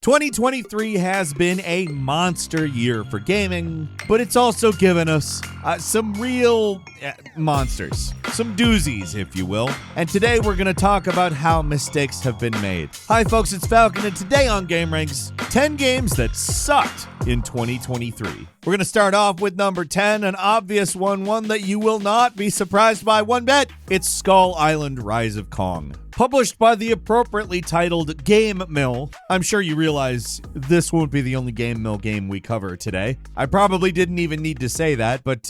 2023 has been a monster year for gaming, but it's also given us some real monsters, some doozies, if you will. And today we're going to talk about how mistakes have been made. Hi folks, it's Falcon, and today on gameranx, 10 games that sucked in 2023. We're going to start off with number 10, an obvious one that you will not be surprised by one bit. It's Skull Island: Rise of Kong. Published by the appropriately titled Game Mill. I'm sure you realize this won't be the only Game Mill game we cover today. I probably didn't even need to say that, but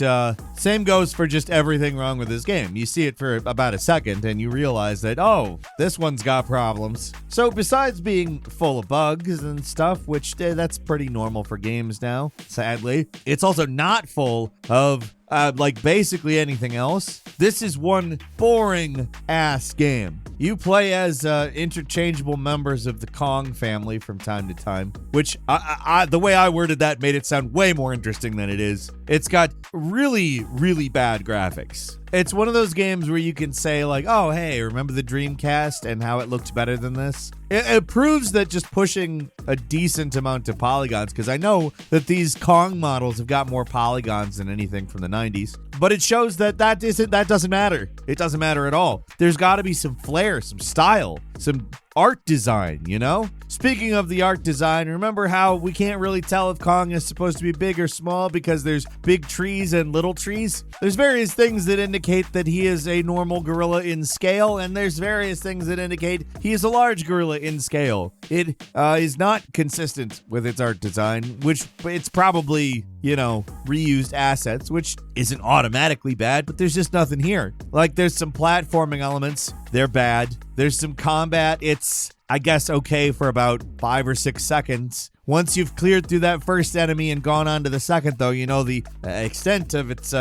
same goes for just everything wrong with this game. You see it for about a second and you realize that, oh, this one's got problems. So besides being full of bugs and stuff, which that's pretty normal for games now, sadly, it's also not full of like basically anything else. This is one boring ass game. You play as interchangeable members of the Kong family from time to time, which the way I worded that made it sound way more interesting than it is. It's got really, really bad graphics. It's one of those games where you can say like, oh, hey, remember the Dreamcast and how it looked better than this? It proves that just pushing a decent amount of polygons, because I know that these Kong models have got more polygons than anything from the 90s, but it shows that that doesn't matter. It doesn't matter at all. There's got to be some flair, some style, some art design, you know? Speaking of the art design, remember how we can't really tell if Kong is supposed to be big or small because there's big trees and little trees? There's various things that indicate that he is a normal gorilla in scale, and there's various things that indicate he is a large gorilla in scale. It is not consistent with its art design, which it's probably, you know, reused assets, which isn't automatically bad, but there's just nothing here. Like, there's some platforming elements. They're bad. There's some combat. It's, I guess, okay for about 5 or 6 seconds. Once you've cleared through that first enemy and gone on to the second, though, you know the extent of its,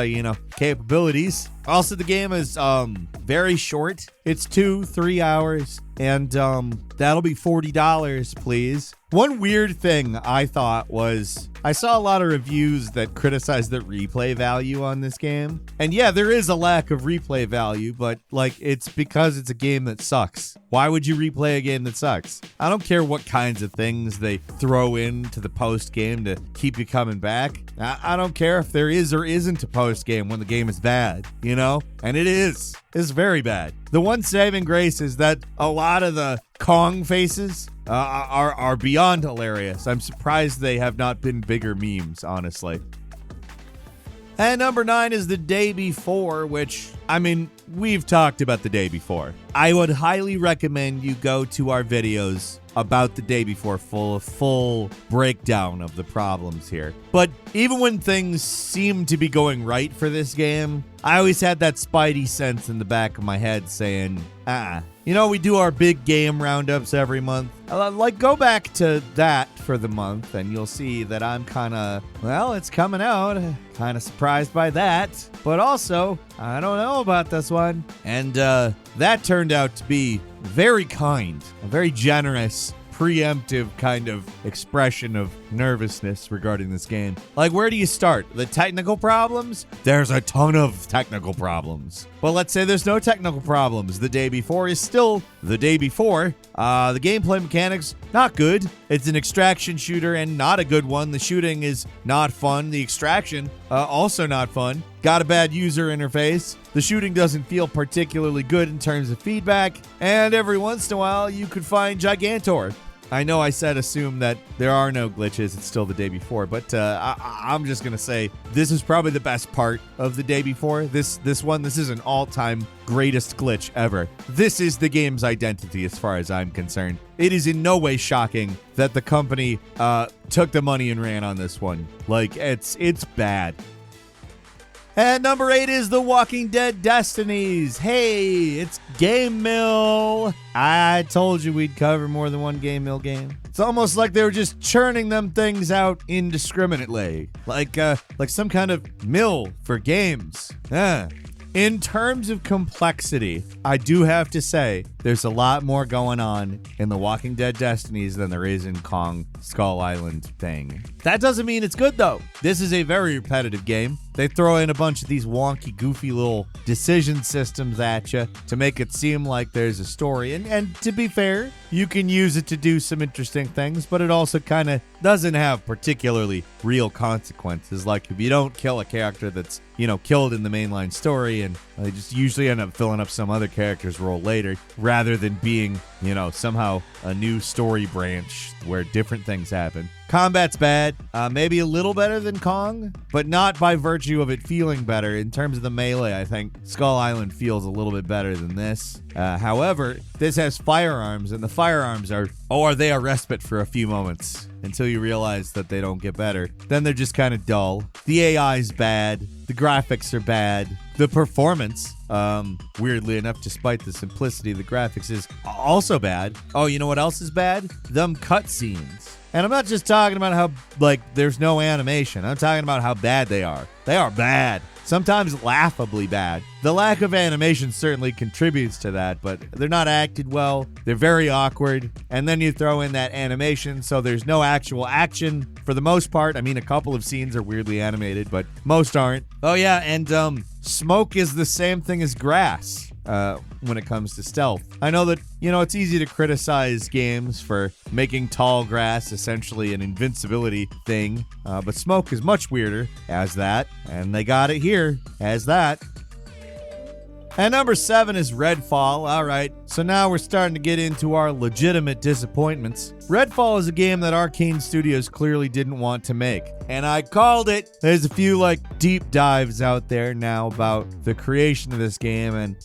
capabilities. Also, the game is very short. It's 2-3 hours, and that'll be $40, please. One weird thing I thought was I saw a lot of reviews that criticized the replay value on this game. And yeah, there is a lack of replay value, but like it's because it's a game that sucks. Why would you replay a game that sucks? I don't care what kinds of things they throw into the post game to keep you coming back. I don't care if there is or isn't a post game when the game is bad, you know? And it is. It's very bad. The one saving grace is that a lot of the Kong faces are beyond hilarious. I'm surprised they have not been bigger memes, honestly. And number 9 is The Day Before, which, I mean, we've talked about The Day Before. I would highly recommend you go to our videos about The Day Before for a full breakdown of the problems here. But even when things seem to be going right for this game, I always had that spidey sense in the back of my head saying, you know, we do our big game roundups every month. Like, go back to that for the month, and you'll see that I'm kind of, well, it's coming out. Kind of surprised by that. But also, I don't know about this one. And that turned out to be very kind, a very generous, preemptive kind of expression of nervousness regarding this game. Like, where do you start? The technical problems? There's a ton of technical problems. Well, let's say there's no technical problems. The Day Before is still The Day Before. The gameplay mechanics, not good. It's an extraction shooter and not a good one. The shooting is not fun. The extraction, also not fun. Got a bad user interface. The shooting doesn't feel particularly good in terms of feedback. And every once in a while, you could find Gigantor. I know I said assume that there are no glitches. It's still The Day Before. But I'm just going to say this is probably the best part of The Day Before. This is an all-time greatest glitch ever. This is the game's identity as far as I'm concerned. It is in no way shocking that the company took the money and ran on this one. Like, it's bad. And number 8 is The Walking Dead Destinies. Hey, it's Game Mill. I told you we'd cover more than one Game Mill game. It's almost like they were just churning them things out indiscriminately. Like some kind of mill for games. In terms of complexity, I do have to say there's a lot more going on in The Walking Dead Destinies than there is in Kong Skull Island thing. That doesn't mean it's good, though. This is a very repetitive game. They throw in a bunch of these wonky, goofy little decision systems at you to make it seem like there's a story. And to be fair, you can use it to do some interesting things, but it also kind of doesn't have particularly real consequences. Like if you don't kill a character that's, killed in the mainline story, and they just usually end up filling up some other character's role later, rather than being, somehow a new story branch where different things happen. Combat's bad, maybe a little better than Kong, but not by virtue of it feeling better. In terms of the melee, I think Skull Island feels a little bit better than this. However, this has firearms, and the firearms are they a respite for a few moments until you realize that they don't get better. Then they're just kind of dull. The AI's bad. The graphics are bad. The performance, weirdly enough, despite the simplicity of the graphics, is also bad. Oh, you know what else is bad? Them cutscenes. And I'm not just talking about how, there's no animation. I'm talking about how bad they are. They are bad. Sometimes laughably bad. The lack of animation certainly contributes to that, but they're not acted well. They're very awkward. And then you throw in that animation, so there's no actual action for the most part. I mean, a couple of scenes are weirdly animated, but most aren't. Oh, yeah, and smoke is the same thing as grass. When it comes to stealth. I know that, it's easy to criticize games for making tall grass essentially an invincibility thing, but smoke is much weirder as that, and they got it here as that. And number 7 is Redfall. All right, so now we're starting to get into our legitimate disappointments. Redfall is a game that Arcane Studios clearly didn't want to make, and I called it. There's a few deep dives out there now about the creation of this game, and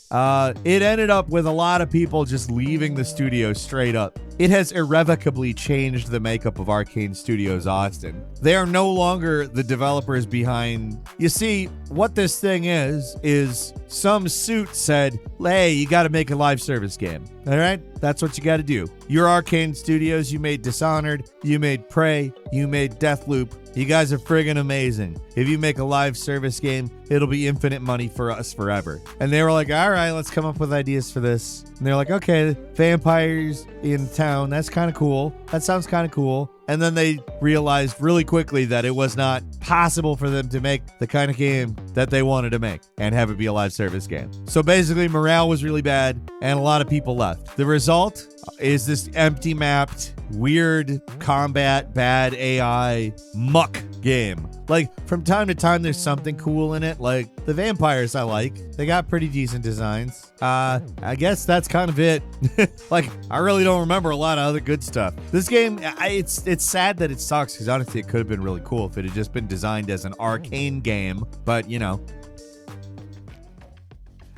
it ended up with a lot of people just leaving the studio straight up. It has irrevocably changed the makeup of Arcane Studios Austin. They are no longer the developers behind. You see, what this thing is some suit said, hey, you got to make a live service game. All right? That's what you got to do. You're Arcane Studios. You made Dishonored. You made Prey. You made Deathloop. You guys are friggin' amazing. If you make a live service game, it'll be infinite money for us forever. And they were like, all right, let's come up with ideas for this. And they're like, okay, vampires in town. That's kind of cool. That sounds kind of cool. And then they realized really quickly that it was not possible for them to make the kind of game that they wanted to make and have it be a live service game. So basically, morale was really bad and a lot of people left. The result is this empty mapped, weird combat, bad AI muck game. From time to time, there's something cool in it. The vampires I like. They got pretty decent designs. I guess that's kind of it. I really don't remember a lot of other good stuff. This game, it's sad that it sucks, because honestly, it could have been really cool if it had just been designed as an Arcane game. But,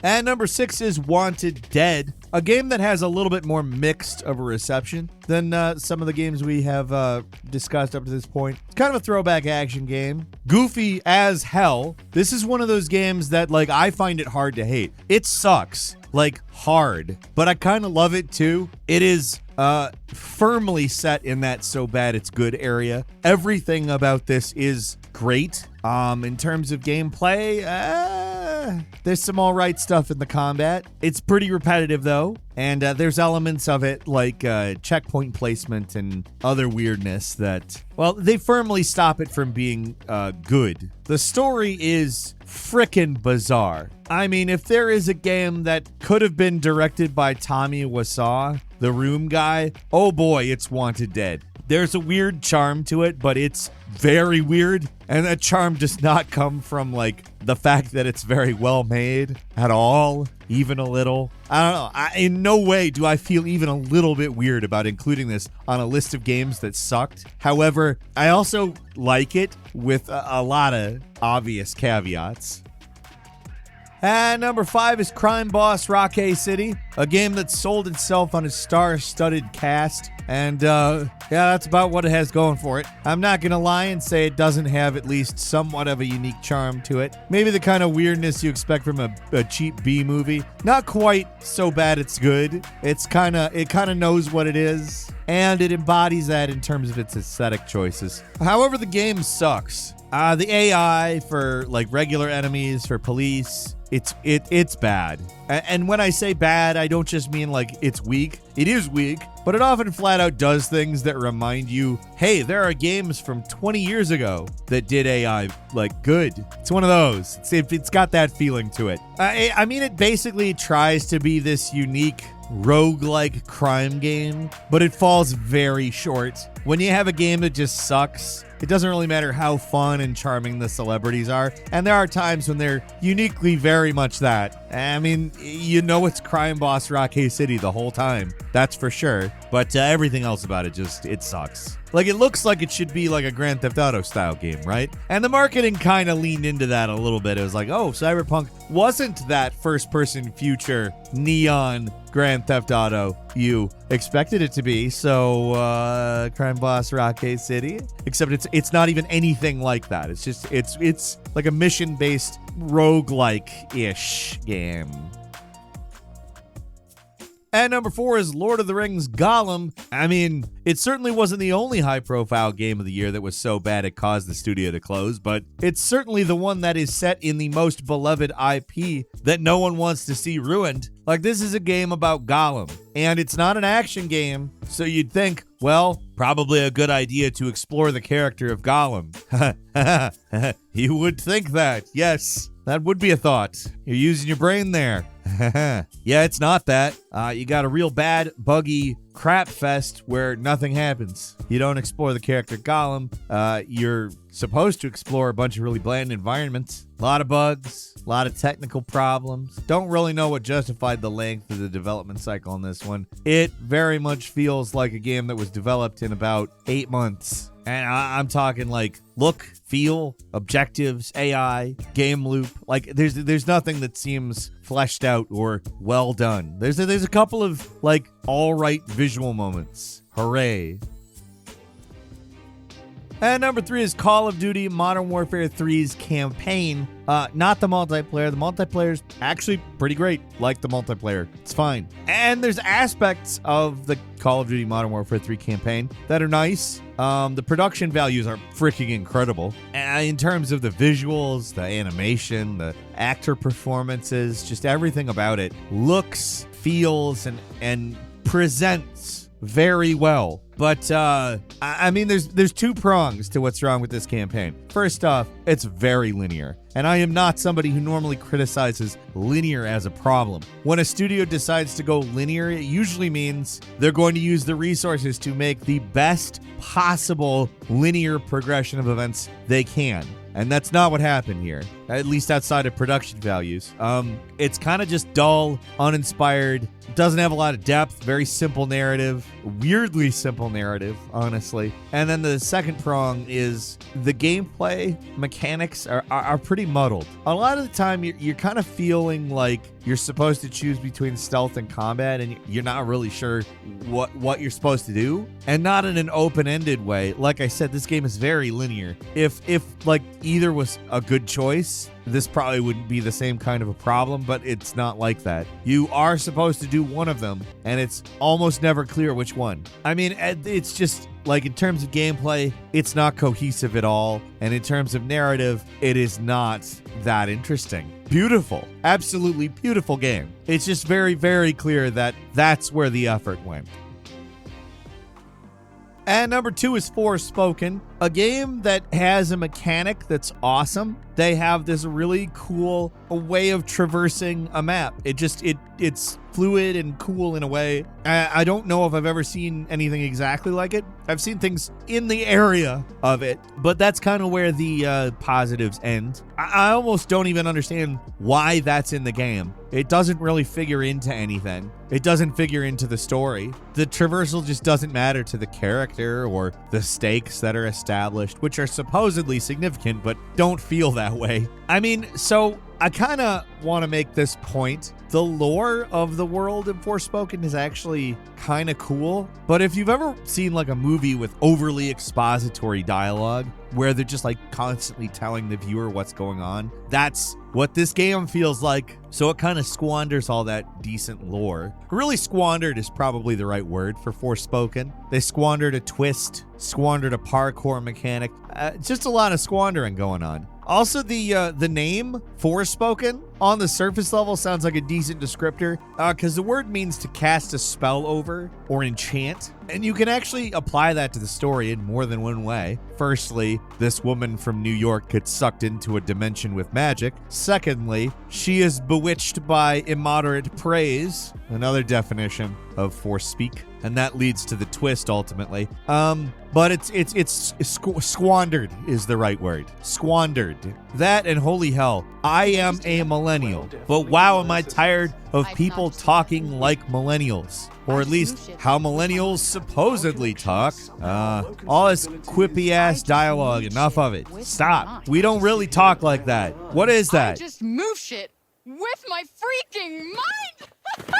And number 6 is Wanted Dead, a game that has a little bit more mixed of a reception than some of the games we have discussed up to this point. It's kind of a throwback action game. Goofy as hell. This is one of those games that, I find it hard to hate. It sucks. Hard. But I kind of love it, too. It is firmly set in that so bad it's good area. Everything about this is great. In terms of gameplay, there's some all right stuff in the combat. It's pretty repetitive, though. And there's elements of it like checkpoint placement and other weirdness that, they firmly stop it from being good. The story is frickin' bizarre. I mean, if there is a game that could have been directed by Tommy Wiseau, the Room guy, oh boy, it's Wanted Dead. There's a weird charm to it, but it's very weird. And that charm does not come from, the fact that it's very well made at all, even a little. I don't know. In no way do I feel even a little bit weird about including this on a list of games that sucked. However, I also like it with a lot of obvious caveats. And number 5 is Crime Boss Rockay City, a game that sold itself on its star-studded cast. And that's about what it has going for it. I'm not going to lie and say it doesn't have at least somewhat of a unique charm to it. Maybe the kind of weirdness you expect from a cheap B movie. Not quite so bad it's good. It kind of knows what it is, and it embodies that in terms of its aesthetic choices. However, the game sucks. The AI for regular enemies, for police, it's bad. And when I say bad, I don't just mean it's weak. It is weak, but it often flat out does things that remind you, hey, there are games from 20 years ago that did AI like good. It's one of those. It's got that feeling to it. I mean, it basically tries to be this unique roguelike crime game, but it falls very short. When you have a game that just sucks, it doesn't really matter how fun and charming the celebrities are, and there are times when they're uniquely very much that. I mean, you know it's crime boss Rockay City the whole time, that's for sure, but everything else about it it sucks. Like, it looks like it should be like a Grand Theft Auto style game, right? And the marketing kind of leaned into that a little bit. It was like, oh, Cyberpunk wasn't that first-person future neon Grand Theft Auto you expected it to be. So, crime boss Rockay City, except it's not even anything like that. It's just it's like a mission-based roguelike-ish game. And number 4 is Lord of the Rings Gollum. I mean, it certainly wasn't the only high-profile game of the year that was so bad it caused the studio to close, but it's certainly the one that is set in the most beloved IP that no one wants to see ruined. Like, this is a game about Gollum, and it's not an action game, so you'd think, well, probably a good idea to explore the character of Gollum. You would think that, yes. That would be a thought. You're using your brain there. Yeah, it's not that. You got a real bad, buggy crap fest where nothing happens. You don't explore the character Gollum. You're supposed to explore a bunch of really bland environments. A lot of bugs, a lot of technical problems. Don't really know what justified the length of the development cycle on this one. It very much feels like a game that was developed in about 8 months. And I'm talking like look, feel, objectives, AI, game loop. Like there's nothing that seems fleshed out or well done. There's a couple of like all right visual moments. Hooray. And number 3 is Call of Duty Modern Warfare 3's campaign. Not the multiplayer. The multiplayer's actually pretty great. Like the multiplayer. It's fine. And there's aspects of the Call of Duty Modern Warfare 3 campaign that are nice. The production values are freaking incredible. In terms of the visuals, the animation, the actor performances, just everything about it looks, feels, and presents very well. But, I mean, there's 2 prongs to what's wrong with this campaign. First off, it's very linear. And I am not somebody who normally criticizes linear as a problem. When a studio decides to go linear, it usually means they're going to use the resources to make the best possible linear progression of events they can. And that's not what happened here, at least outside of production values. It's kind of just dull, uninspired, doesn't have a lot of depth, very simple narrative, weirdly simple narrative, honestly. And then the second prong is the gameplay mechanics are pretty muddled. A lot of the time, you're kind of feeling like you're supposed to choose between stealth and combat, and you're not really sure what you're supposed to do, and not in an open-ended way. Like I said, this game is very linear. If like either was a good choice, this probably wouldn't be the same kind of a problem, but it's not like that. You are supposed to do one of them, and it's almost never clear which one. I mean, it's just like in terms of gameplay, it's not cohesive at all, and in terms of narrative, it is not that interesting. Beautiful, absolutely beautiful game. It's just very, very clear that that's where the effort went. And number 2 is Forspoken, a game that has a mechanic that's awesome. They have this really cool way of traversing a map. It's fluid and cool in a way. I don't know if I've ever seen anything exactly like it. I've seen things in the area of it, but that's kind of where the positives end. I almost don't even understand why that's in the game. It doesn't really figure into anything. It doesn't figure into the story. The traversal just doesn't matter to the character or the stakes that are established, which are supposedly significant, but don't feel that way. I mean, so I kind of want to make this point. The lore of the world in Forspoken is actually kind of cool, but if you've ever seen like a movie with overly expository dialogue where they're just like constantly telling the viewer what's going on, that's what this game feels like. So it kind of squanders all that decent lore. Really squandered is probably the right word for Forspoken. They squandered a twist, squandered a parkour mechanic. Just a lot of squandering going on. Also, the name Forspoken on the surface level sounds like a decent descriptor, because the word means to cast a spell over or enchant. And you can actually apply that to the story in more than one way. Firstly, this woman from New York gets sucked into a dimension with magic. Secondly, she is bewitched by immoderate praise, another definition of Forspeak, and that leads to the twist ultimately. But it's squandered is the right word. Squandered. That and holy hell, I am a millennial, but wow, am I tired of people talking like millennials. Or at least how millennials supposedly talk. All this quippy ass dialogue, enough of it. Stop. We don't really talk like that. What is that? I just move shit with my freaking mind!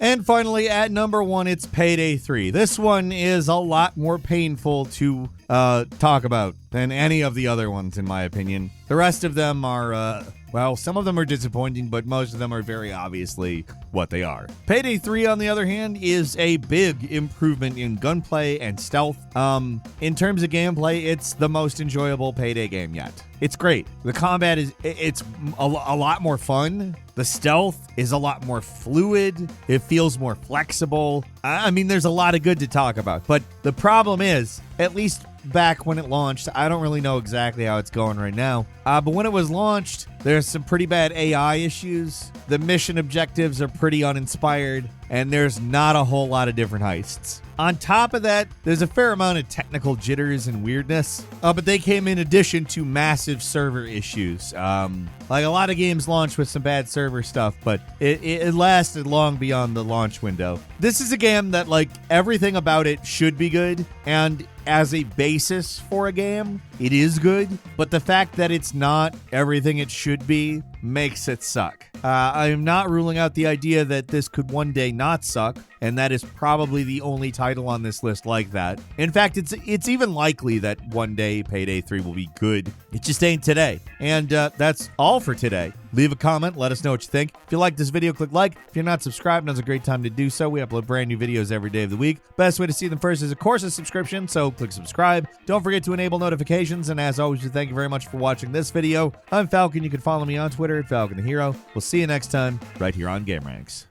And finally, at number 1, it's Payday 3. This one is a lot more painful to talk about than any of the other ones, in my opinion. The rest of them are, well, some of them are disappointing, but most of them are very obviously what they are. Payday 3, on the other hand, is a big improvement in gunplay and stealth. In terms of gameplay, it's the most enjoyable Payday game yet. It's great. The combat it's a lot more fun. The stealth is a lot more fluid. It feels more flexible. I mean, there's a lot of good to talk about. But the problem is, at least back when it launched, I don't really know exactly how it's going right now. But when it was launched, there's some pretty bad AI issues. The mission objectives are pretty uninspired, and there's not a whole lot of different heists. On top of that, there's a fair amount of technical jitters and weirdness, but they came in addition to massive server issues. Like a lot of games launch with some bad server stuff, but it lasted long beyond the launch window. This is a game that, like, everything about it should be good, and as a basis for a game, it is good, but the fact that it's not everything it should be makes it suck. I am not ruling out the idea that this could one day not suck, and that is probably the only title on this list like that. In fact, it's even likely that one day Payday 3 will be good. It just ain't today. And that's all for today. Leave a comment, let us know what you think. If you like this video, click like. If you're not subscribed, now's a great time to do so. We upload brand new videos every day of the week. Best way to see them first is, of course, a subscription, so click subscribe. Don't forget to enable notifications, and as always, we thank you very much for watching this video. I'm Falcon. You can follow me on Twitter at Falcon the Hero. We'll see you next time, right here on gameranx.